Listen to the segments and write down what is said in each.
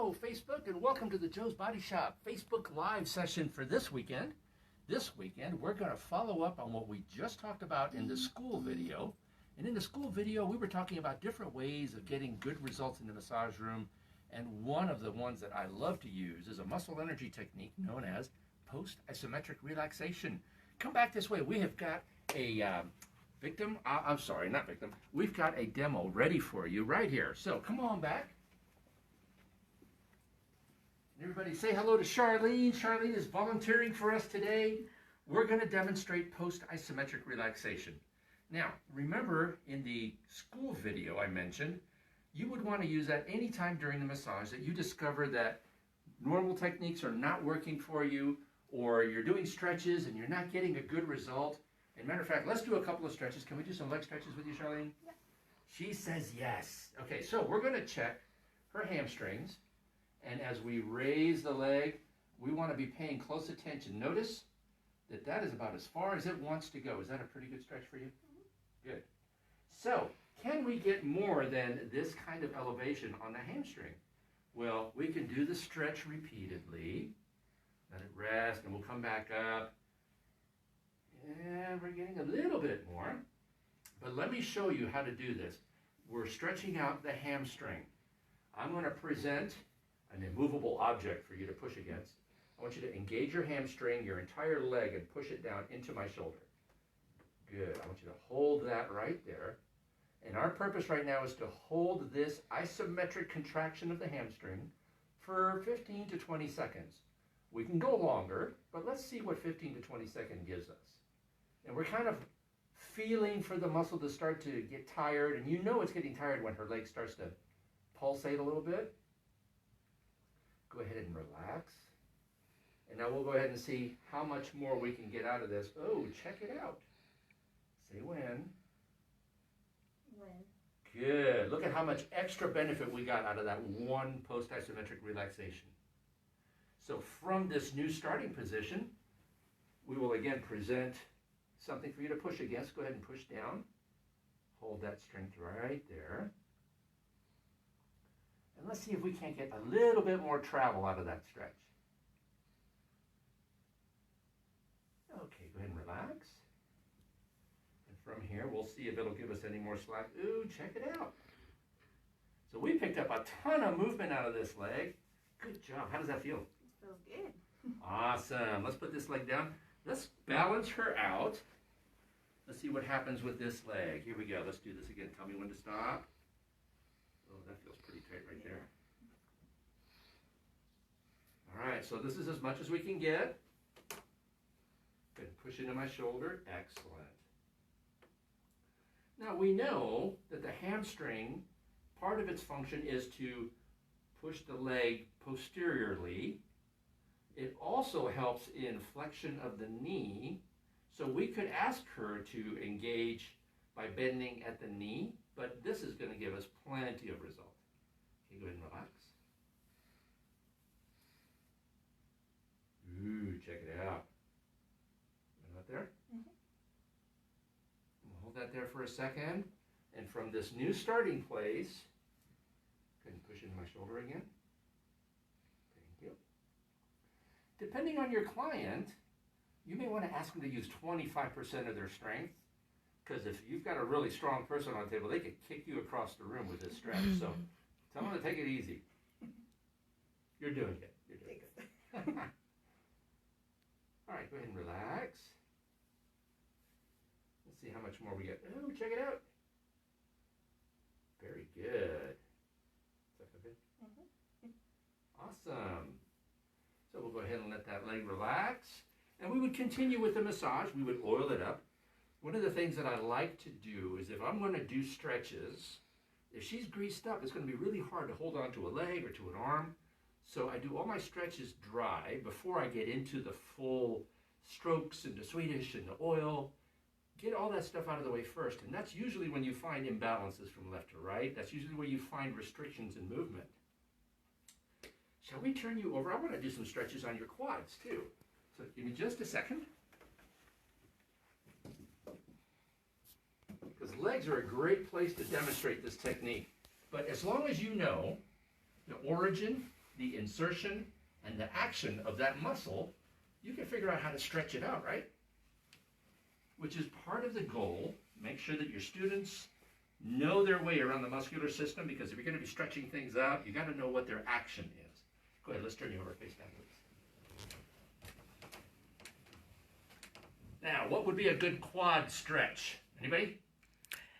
Hello, Facebook, and welcome to the Joe's Body Shop Facebook Live session for this weekend. This weekend, we're going to follow up on what we just talked about in the school video. And in the school video, we were talking about different ways of getting good results in the massage room. And one of the ones that I love to use is a muscle energy technique known as post-isometric relaxation. Come back this way. We have got a we've got a demo ready for you right here. So come on back. Everybody say hello to Charlene. Charlene is volunteering for us today. We're going to demonstrate post-isometric relaxation. Now, remember in the school video I mentioned, you would want to use that anytime during the massage that you discover that normal techniques are not working for you, or you're doing stretches and you're not getting a good result. As a matter of fact, let's do a couple of stretches. Can we do some leg stretches with you, Charlene? Yeah. She says yes. Okay, so we're going to check her hamstrings. And as we raise the leg, we want to be paying close attention. Notice that that is about as far as it wants to go. Is that a pretty good stretch for you? Mm-hmm. Good. So, can we get more than this kind of elevation on the hamstring? Well, we can do the stretch repeatedly. Let it rest, and we'll come back up. And we're getting a little bit more. But let me show you how to do this. We're stretching out the hamstring. I'm going to present an immovable object for you to push against. I want you to engage your hamstring, your entire leg, and push it down into my shoulder. Good. I want you to hold that right there. And our purpose right now is to hold this isometric contraction of the hamstring for 15 to 20 seconds. We can go longer, but let's see what 15 to 20 seconds gives us. And we're kind of feeling for the muscle to start to get tired, and you know it's getting tired when her leg starts to pulsate a little bit. Go ahead and relax. And now we'll go ahead and see how much more we can get out of this. Oh, check it out. Say when. When. Good. Look at how much extra benefit we got out of that one post-isometric relaxation. So from this new starting position, we will again present something for you to push against. Go ahead and push down. Hold that strength right there. And let's see if we can't get a little bit more travel out of that stretch. Okay, go ahead and relax. And from here, we'll see if it'll give us any more slack. Ooh, check it out. So we picked up a ton of movement out of this leg. Good job. How does that feel? It feels good. Awesome. Let's put this leg down. Let's balance her out. Let's see what happens with this leg. Here we go. Let's do this again. Tell me when to stop. Oh, that feels pretty tight right there. All right, so this is as much as we can get. Good, push into my shoulder. Excellent. Now we know that the hamstring, part of its function is to push the leg posteriorly. It also helps in flexion of the knee. So we could ask her to engage by bending at the knee, but this is going to give us plenty of result. Okay, go ahead and relax. Ooh, check it out. Right there? Mm-hmm. We'll hold that there for a second. And from this new starting place, go ahead and push into my shoulder again. Thank you. Depending on your client, you may want to ask them to use 25% of their strength. Because if you've got a really strong person on the table, they could kick you across the room with this stretch. So tell them to take it easy. You're doing it. You're doing it. All right, go ahead and relax. Let's see how much more we get. Oh, check it out. Very good. Does that feel good? Mm-hmm. Awesome. So we'll go ahead and let that leg relax. And we would continue with the massage. We would oil it up. One of the things that I like to do is if I'm going to do stretches, if she's greased up, it's going to be really hard to hold on to a leg or to an arm. So I do all my stretches dry before I get into the full strokes and the Swedish and the oil. Get all that stuff out of the way first. And that's usually when you find imbalances from left to right. That's usually where you find restrictions in movement. Shall we turn you over? I want to do some stretches on your quads too. So give me just a second. Because legs are a great place to demonstrate this technique. But as long as you know the origin, the insertion and the action of that muscle, you can figure out how to stretch it out, right? Which is part of the goal. Make sure that your students know their way around the muscular system, because if you're going to be stretching things out, you got to know what their action is. Go ahead, let's turn you over face down, please. Now, what would be a good quad stretch? Anybody?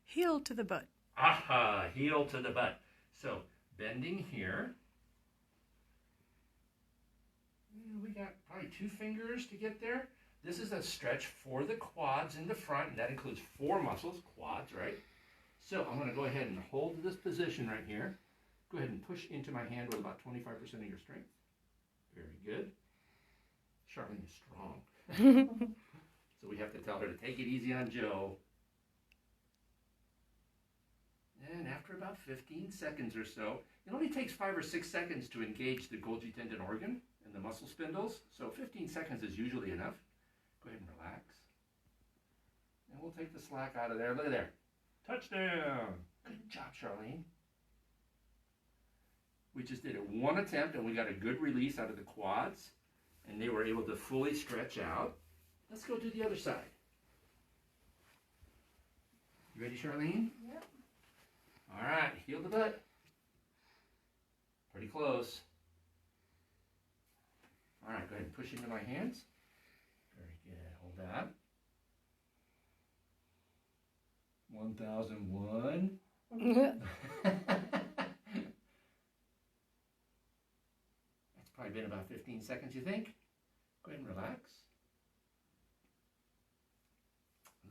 Heel to the butt. Aha, heel to the butt. So, bending here. We got probably 2 fingers to get there. This is a stretch for the quads in the front, and that includes 4 muscles, quads, right? So I'm going to go ahead and hold this position right here. Go ahead and push into my hand with about 25% of your strength. Very good. Charlene is strong. So we have to tell her to take it easy on Joe. And after about 15 seconds or so, it only takes 5 or 6 seconds to engage the Golgi tendon organ and the muscle spindles. So 15 seconds is usually enough. Go ahead and relax. And we'll take the slack out of there. Look at there. Touchdown. Good job, Charlene. We just did it 1 attempt, and we got a good release out of the quads, and they were able to fully stretch out. Let's go do the other side. You ready, Charlene? Yep. All right, heel the butt. Pretty close. All right, go ahead and push into my hands. Very good. Hold that. 1001. That's probably been about 15 seconds, you think? Go ahead and relax.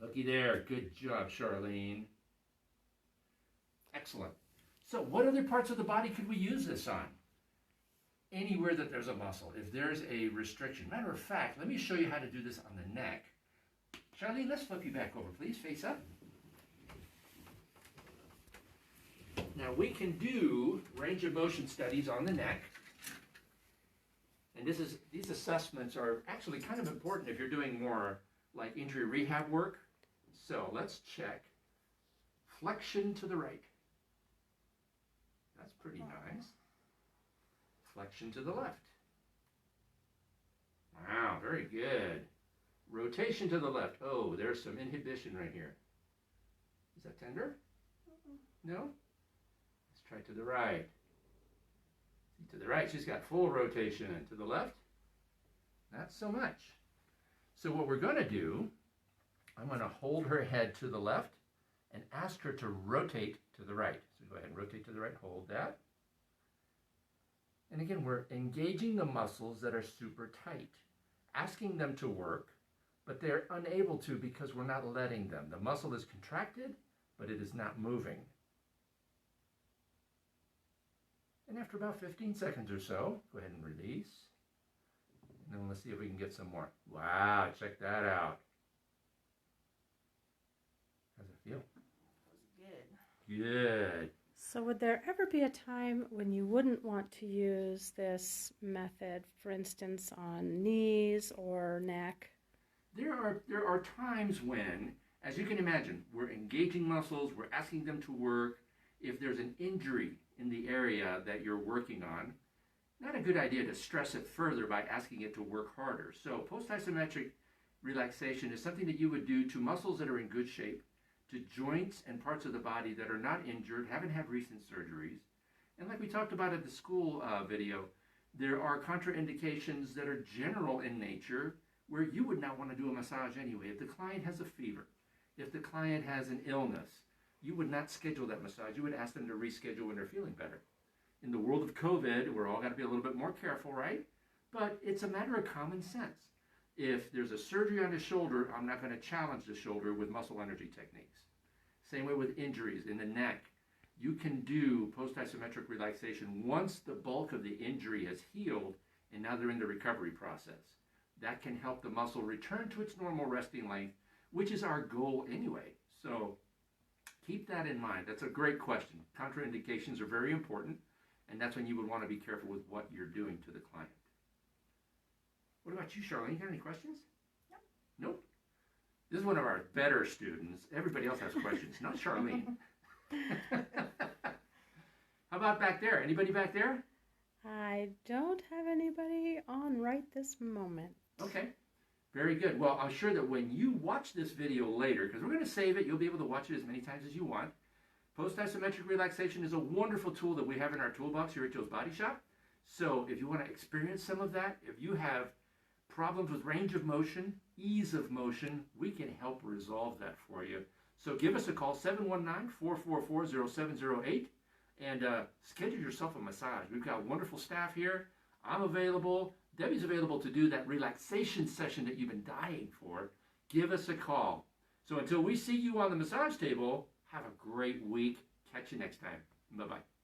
Looky there. Good job, Charlene. Excellent. So what other parts of the body could we use this on? Anywhere that there's a muscle, if there's a restriction. Matter of fact, let me show you how to do this on the neck. Charlene, let's flip you back over, please. Face up. Now we can do range of motion studies on the neck. And these assessments are actually kind of important if you're doing more like injury rehab work. So let's check flexion to the right. That's pretty nice. Flexion to the left. Wow, very good. Rotation to the left. Oh, there's some inhibition right here. Is that tender? No? Let's try to the right. To the right, she's got full rotation. To the left, not so much. So what we're going to do, I'm going to hold her head to the left and ask her to rotate to the right. So go ahead and rotate to the right, hold that. And again, we're engaging the muscles that are super tight, asking them to work, but they're unable to because we're not letting them. The muscle is contracted, but it is not moving. And after about 15 seconds or so, go ahead and release. And then let's see if we can get some more. Wow, check that out. How's it feel? Good. Good. So would there ever be a time when you wouldn't want to use this method, for instance, on knees or neck? There are times when, as you can imagine, we're engaging muscles, we're asking them to work. If there's an injury in the area that you're working on, not a good idea to stress it further by asking it to work harder. So post-isometric relaxation is something that you would do to muscles that are in good shape, to joints and parts of the body that are not injured, haven't had recent surgeries. And like we talked about at the school video, there are contraindications that are general in nature where you would not want to do a massage anyway. If the client has a fever, if the client has an illness, you would not schedule that massage. You would ask them to reschedule when they're feeling better. In the world of COVID, we're all got to be a little bit more careful, right? But it's a matter of common sense. If there's a surgery on the shoulder, I'm not going to challenge the shoulder with muscle energy techniques. Same way with injuries in the neck. You can do post-isometric relaxation once the bulk of the injury has healed and now they're in the recovery process. That can help the muscle return to its normal resting length, which is our goal anyway. So keep that in mind. That's a great question. Contraindications are very important, and that's when you would want to be careful with what you're doing to the client. What about you, Charlene? You got any questions? Nope. Nope. This is one of our better students. Everybody else has questions, not Charlene. How about back there? Anybody back there? I don't have anybody on right this moment. Okay, very good. Well, I'm sure that when you watch this video later, because we're going to save it, you'll be able to watch it as many times as you want. Post-isometric relaxation is a wonderful tool that we have in our toolbox here at Joe's Body Shop. So if you want to experience some of that, if you have problems with range of motion, ease of motion, we can help resolve that for you. So give us a call, 719-444-0708, and schedule yourself a massage. We've got wonderful staff here. I'm available. Debbie's available to do that relaxation session that you've been dying for. Give us a call. So until we see you on the massage table, have a great week. Catch you next time. Bye-bye.